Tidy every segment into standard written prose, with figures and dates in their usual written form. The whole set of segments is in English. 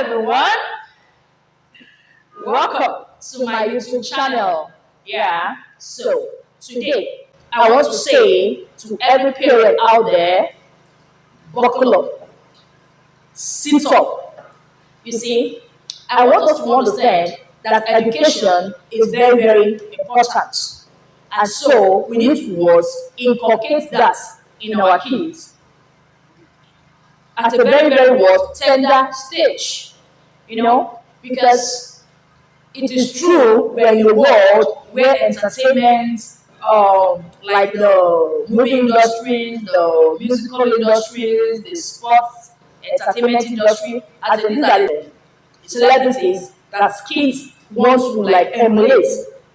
everyone, welcome to my YouTube channel. So today I want to say to every parent out there, buckle up, sit up. You see, I want us to understand that education is very, very important. And so we need to inculcate that in our kids at a very, very tender stage, because it is true we're in a world where entertainment, like the movie industry, the musical industries, the sports entertainment industry, as it is that celebrities that kids want to like emulate.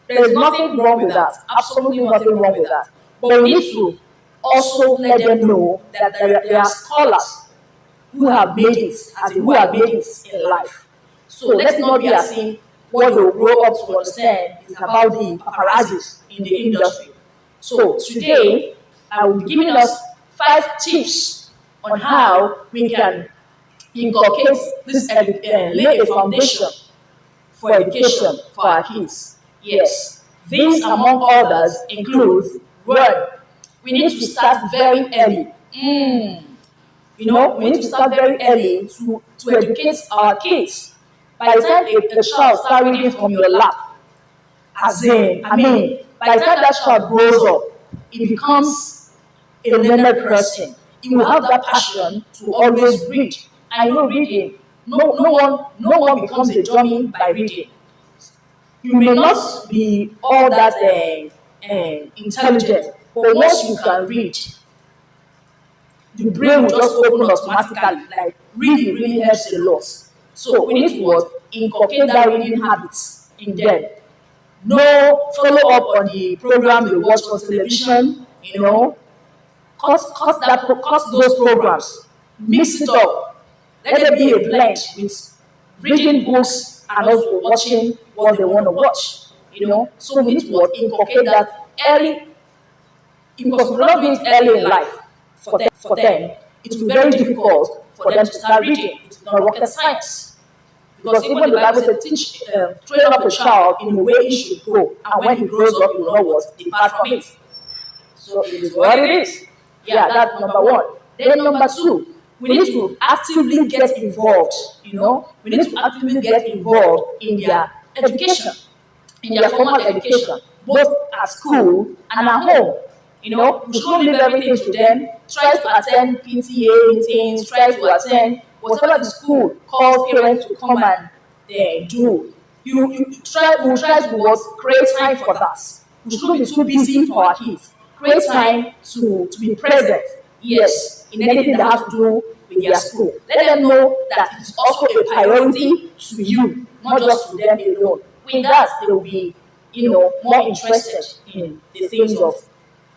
There is nothing wrong with that. Absolutely nothing wrong with that. But we need to also let them know that there are scholars who have made it, who have made it in life. So let's not be as if what they will grow up to understand is about the paparazzis in the industry. So today, I will be giving us 5 tips on how we can inculcate this, lay a foundation for education for our kids. Yes, these among others include, 1, we need to start very early. We need to start very early to educate our kids. By the time a child starts reading from your lap, by the time that child grows up, it becomes a learned person. He will have that passion to always read. I know reading. No one becomes a dummy by reading. You may not be all that intelligent, but once you can read, the brain will just open automatically. Like reading really helps a lot. So we need to inculcate that reading habits in them. No follow up on the program they watch on television. Cut those programs. Mix it up. Let there be a blend with reading books and also watching what they want to watch. So we need to inculcate that early, because we're not doing it early in life. For them, it will be very difficult for them to start reading. It's not rocket science. Because even the Bible says, train up a child in the way he should go, and when he grows up, he will not depart from it. So it is what it is. That's number 1. Then number 2, we need to actively get involved. We need to actively get involved in their education, in their formal education, both at school and at home. We should leave everything to them. Try to attend PTA meetings, try to attend whatever the school calls parents to come and do. We try to create time for that. We shouldn't be too busy for our kids. Create time to be present, yes, in anything that has to do with their school. Let them know that it is also a priority to you, not just to them alone. With that, they will be, more interested in the things of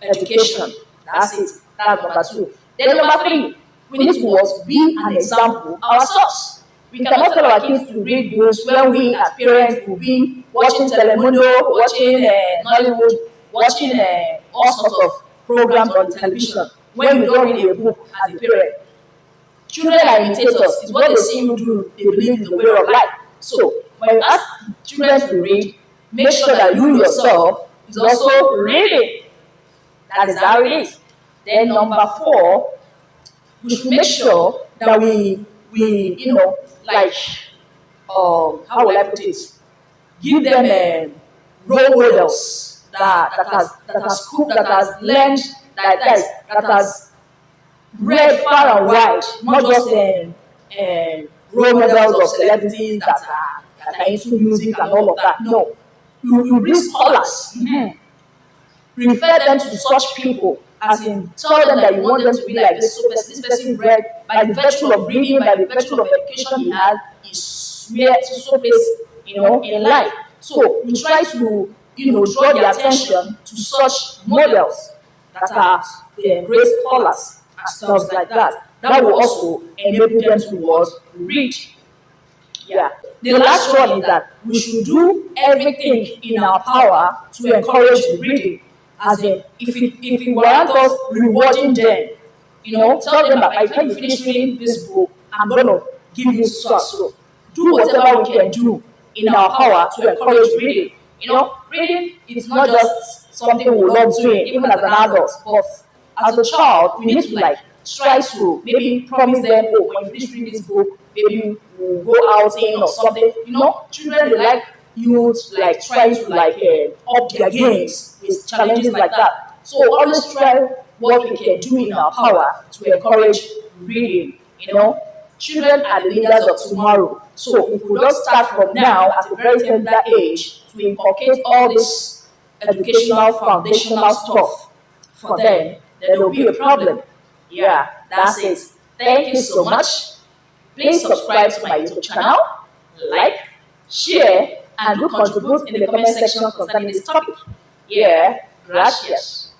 education. That's it. That's number 2. Then number 3, we need to be an example ourselves. We cannot tell our kids to read books when we as parents will be watching Telemundo, watching Nollywood, watching all sorts of programs on television when we don't read a book as a parent. Children are imitators. It's what they see you do. They believe is the way of life. So when you ask children to read, make sure that you yourself is also reading. That is how it is. Then number 4, we should make sure that we how will I put it? Give them role models that has learned, that has read far and wide, not just role models of celebrities that are into music and all of that. No, you bring scholars. Refer them to such people, as in tell them that you want them to be like this. So this person read, by the virtue of reading, by the virtue of education he has, is where to so place, in life. So we try to, draw their attention to such models that are great scholars and stuff like that. That will also enable them to read. The last one is that we should do everything in our power to encourage reading. As in, if it warrants us rewarding them, tell them that by the time you finish reading this book, I'm going to give you so. do whatever we can do in our power to encourage reading. Reading is not just something we love doing, even as an adult, but as a child, we need to try to maybe promise them, oh, when you finish reading this book, maybe we'll go outing or something. Children, they like you try to up their games with challenges like that. So always try what we can do in our power to encourage reading. Children are the leaders of tomorrow. So if we just start from now at a very tender age to inculcate all this educational, foundational stuff for them, then there will be a problem. Yeah, that's it. Thank you so much. Please subscribe to my YouTube channel, like, share, and do contribute in the comment section concerning this topic. Yeah, gracias.